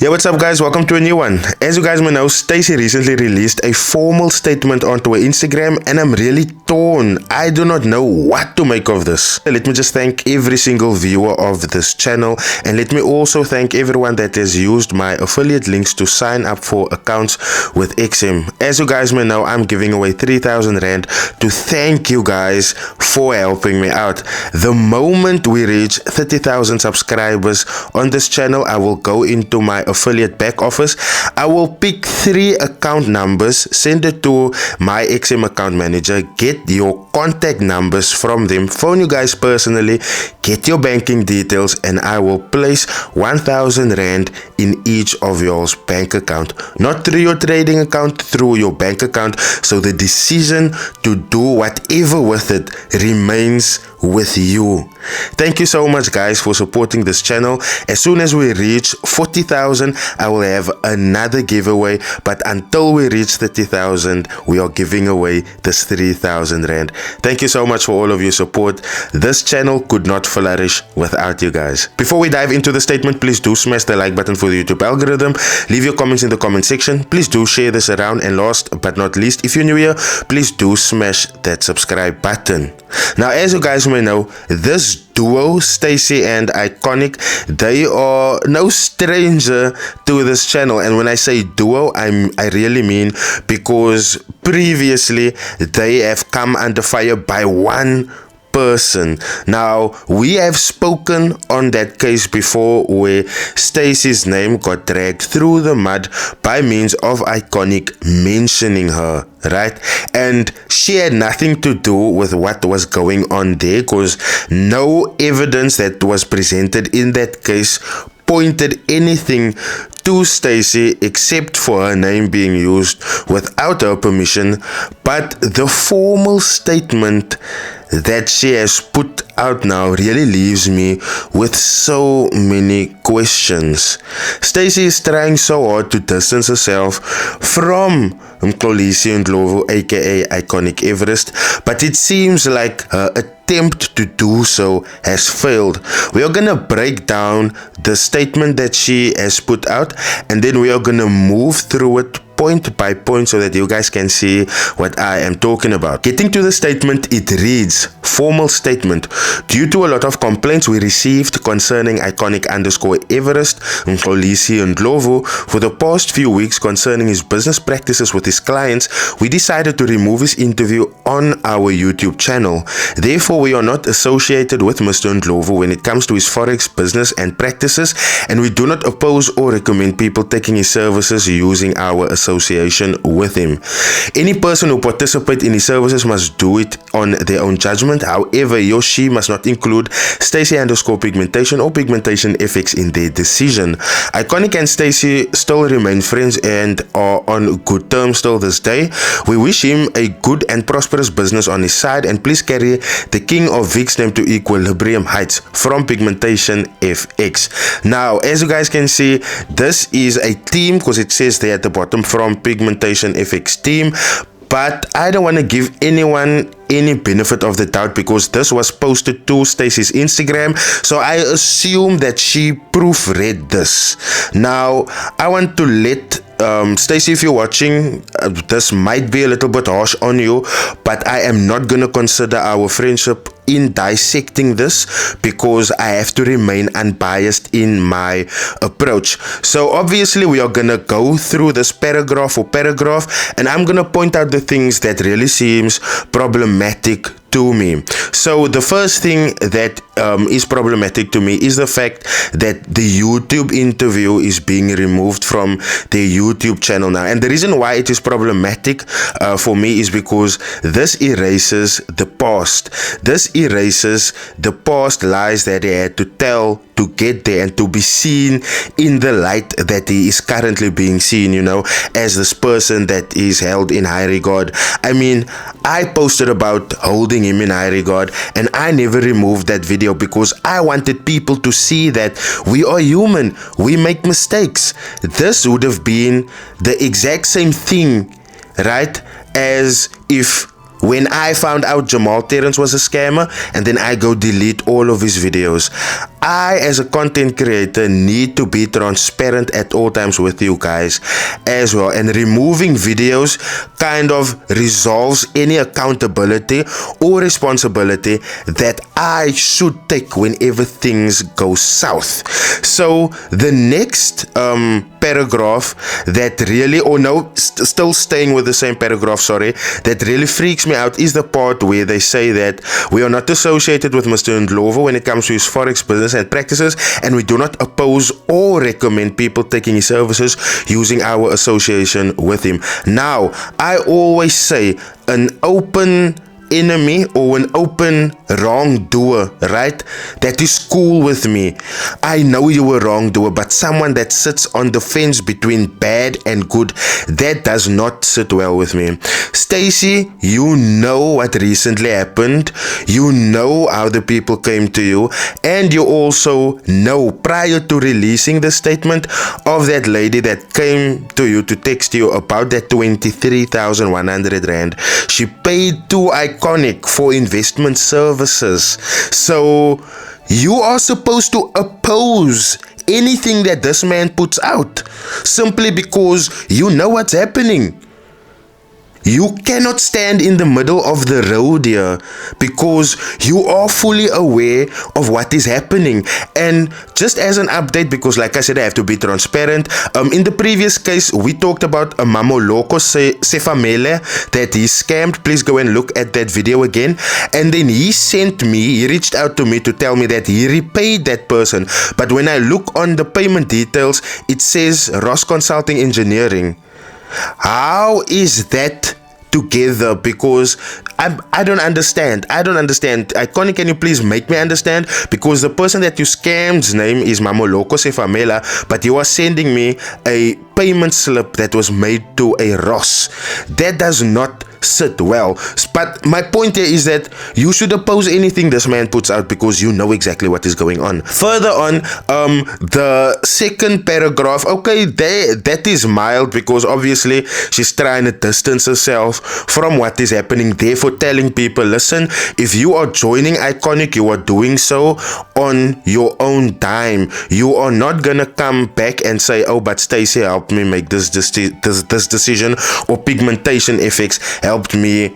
Yeah, what's up guys? Welcome to a new one. As you guys may know, Stacy recently released a formal statement onto her Instagram and I'm really torn. I do not know what to make of this. Let me just thank every single viewer of this channel, and let me also thank everyone that has used my affiliate links to sign up for accounts with XM. As you guys may know, I'm giving away 3,000 Rand to thank you guys for helping me out. The moment we reach 30,000 subscribers on this channel, I will go into my affiliate back office. I will pick 3 account numbers, send it to my XM account manager, get your contact numbers from them, phone you guys personally, get your banking details, and I will place 1,000 Rand in each of yours bank account, not through your trading account, through your bank account. So the decision to do whatever with it remains with you. Thank you so much guys for supporting this channel. As soon as we reach 40,000, I will have another giveaway, but until we reach 30,000, we are giving away this 3,000 Rand. Thank you so much for all of your support. This channel could not flourish without you guys. Before we dive into the statement, please do smash the like button for the YouTube algorithm. Leave your comments in the comment section. Please do share this around, and last but not least, if you're new here, please do smash that subscribe button. Now, as you guys may know, this duo, Stacy and Iconic, they are no stranger to this channel. And when I say duo, I really mean, because previously they have come under fire by one person. Now, we have spoken on that case before, where Stacy's name got dragged through the mud by means of Iconic mentioning her, right? And she had nothing to do with what was going on there, because no evidence that was presented in that case pointed anything to Stacy except for her name being used without her permission. But the formal statement that she has put out now really leaves me with so many questions. Stacy is trying so hard to distance herself from Mxolisi and Ndlovu, aka Iconic Everest, but it seems like her attempt to do so has failed. We are gonna break down the statement that she has put out, and then we are gonna move through it point by point so that you guys can see what I am talking about. Getting to the statement, it reads: formal statement. Due to a lot of complaints we received concerning Iconic_Everest, Mxolisi and Ndlovu for the past few weeks concerning his business practices with his clients, we decided to remove his interview on our YouTube channel. Therefore, we are not associated with Mr. Ndlovu when it comes to his forex business and practices, and we do not oppose or recommend people taking his services using our association with him. Any person who participates in his services must do it on their own judgment. However, he or she must not include Stacy_Pigmentation or Pigmentation FX in their decision. Iconic and Stacy still remain friends and are on good terms till this day. We wish him a good and prosperous business on his side, and please carry the King of Vic's name to equilibrium heights from Pigmentation FX. Now, as you guys can see, this is a team, because it says there at the bottom, from Pigmentation FX team. But I don't want to give anyone any benefit of the doubt, because this was posted to Stacy's Instagram, so I assume that she proofread this. Now, I want to let Stacy, if you're watching, this might be a little bit harsh on you, but I am not going to consider our friendship in dissecting this, because I have to remain unbiased in my approach. So obviously we are gonna go through this paragraph for paragraph, and I'm gonna point out the things that really seems problematic to me. So the first thing that is problematic to me is the fact that the YouTube interview is being removed from their YouTube channel now. And the reason why it is problematic for me is because this erases the past. This erases the past lies that he had to tell to get there and to be seen in the light that he is currently being seen, you know, as this person that is held in high regard. I mean, I posted about holding him in high regard, and I never removed that video because I wanted people to see that we are human, we make mistakes. This would have been the exact same thing, right, as if when I found out Jamal Terrence was a scammer and then I go delete all of his videos. I, as a content creator, need to be transparent at all times with you guys as well. And removing videos kind of resolves any accountability or responsibility that I should take whenever things go south. So the next paragraph that really, or no, still staying with the same paragraph, sorry, that really freaks me out is the part where they say that we are not associated with Mr. Ndlovu when it comes to his forex business and practices, and we do not oppose or recommend people taking his services using our association with him. Now, I always say an open enemy or an open wrongdoer, right? That is cool with me. I know you were wrongdoer, but someone that sits on the fence between bad and good, that does not sit well with me. Stacy, you know what recently happened. You know how the people came to you, and you also know prior to releasing the statement of that lady that came to you to text you about that 23,100 rand. She paid to Iconic for investment services. So you are supposed to oppose anything that this man puts out simply because you know what's happening. You cannot stand in the middle of the road here because you are fully aware of what is happening. And just as an update, because like I said, I have to be transparent. In the previous case, we talked about a Mxolisi Sefamele that he scammed. Please go and look at that video again. And then he reached out to me to tell me that he repaid that person. But when I look on the payment details, it says Ross Consulting Engineering. How is that together? Because I don't understand. Iconic, can you please make me understand? Because the person that you scamed's name is Mxolisi Sefamele, but you are sending me a payment slip that was made to a Ross. That does not sit well. But my point here is that you should oppose anything this man puts out because you know exactly what is going on. Further on, the second paragraph, okay, that is mild because obviously she's trying to distance herself from what is happening, therefore telling people, listen, if you are joining Iconic, you are doing so on your own time. You are not gonna come back and say, oh, but Stacey helped me make this decision, or Pigmentation FX helped me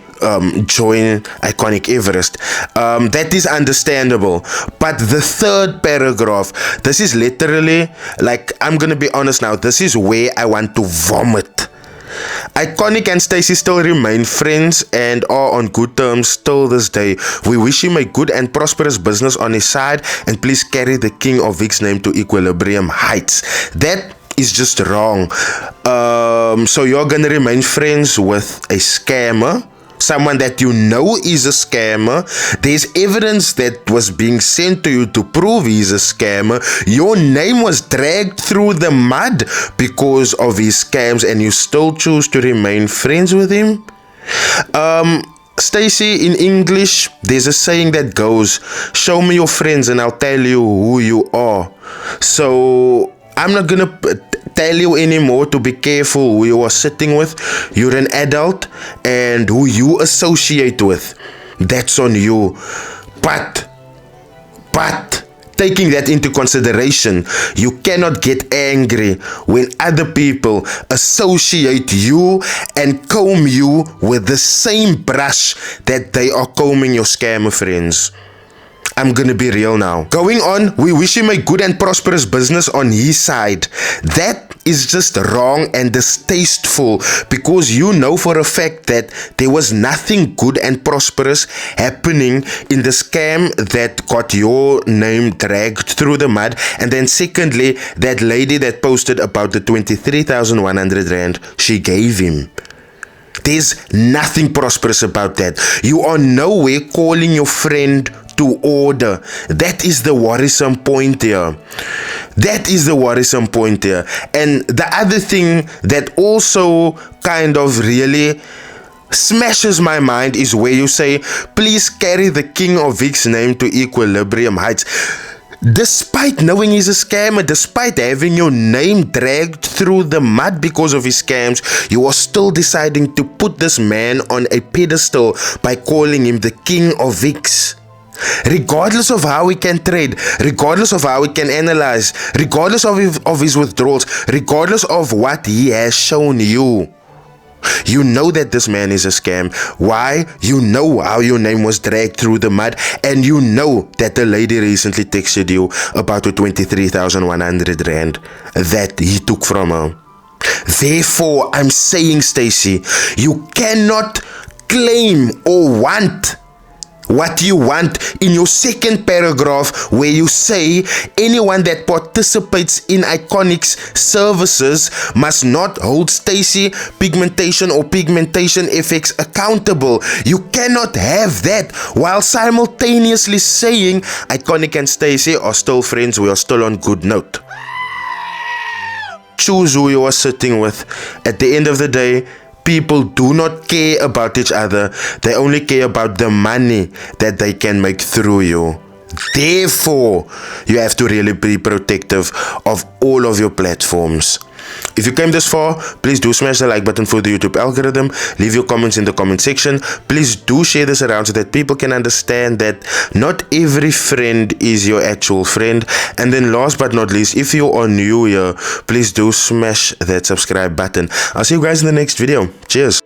join Iconic Everest. That is understandable. But the third paragraph, this is literally, like, I'm gonna be honest now, this is where I want to vomit. Iconic and Stacey still remain friends and are on good terms till this day. We wish him a good and prosperous business on his side, and please carry the king of Vic's name to equilibrium heights. That is just wrong. So you're gonna remain friends with a scammer, someone that you know is a scammer. There's evidence that was being sent to you to prove he's a scammer. Your name was dragged through the mud because of his scams, and you still choose to remain friends with him. Stacey, in English, there's a saying that goes, show me your friends and I'll tell you who you are. So I'm not gonna tell you anymore to be careful who you are sitting with. You're an adult, and who you associate with, that's on you. But taking that into consideration, you cannot get angry when other people associate you and comb you with the same brush that they are combing your scammer friends. I'm gonna be real now. Going on, we wish him a good and prosperous business on his side. That is just wrong and distasteful, because you know for a fact that there was nothing good and prosperous happening in the scam that got your name dragged through the mud. And then secondly, that lady that posted about the 23,100 rand she gave him. There's nothing prosperous about that. You are nowhere calling your friend to order. That is the worrisome point here. And the other thing that also kind of really smashes my mind is where you say, please carry the king of Vic's name to equilibrium heights. Despite knowing he's a scammer, despite having your name dragged through the mud because of his scams, you are still deciding to put this man on a pedestal by calling him the king of Vic's. Regardless of how he can trade, regardless of how he can analyze, regardless of his withdrawals, regardless of what he has shown you, you know that this man is a scam. Why? You know how your name was dragged through the mud, and you know that the lady recently texted you about the 23,100 rand that he took from her. Therefore, I'm saying, Stacy, you cannot claim or want what you want in your second paragraph, where you say anyone that participates in Iconic's services must not hold Stacy Pigmentation or Pigmentation FX accountable. You cannot have that while simultaneously saying Iconic and Stacy are still friends, we are still on good note. Choose who you are sitting with. At the end of the day, people do not care about each other. They only care about the money that they can make through you. Therefore, you have to really be protective of all of your platforms. If you came this far, please do smash the like button for the YouTube algorithm. Leave your comments in the comment section. Please do share this around so that people can understand that not every friend is your actual friend. And then last but not least, if you are new here, please do smash that subscribe button. I'll see you guys in the next video. Cheers.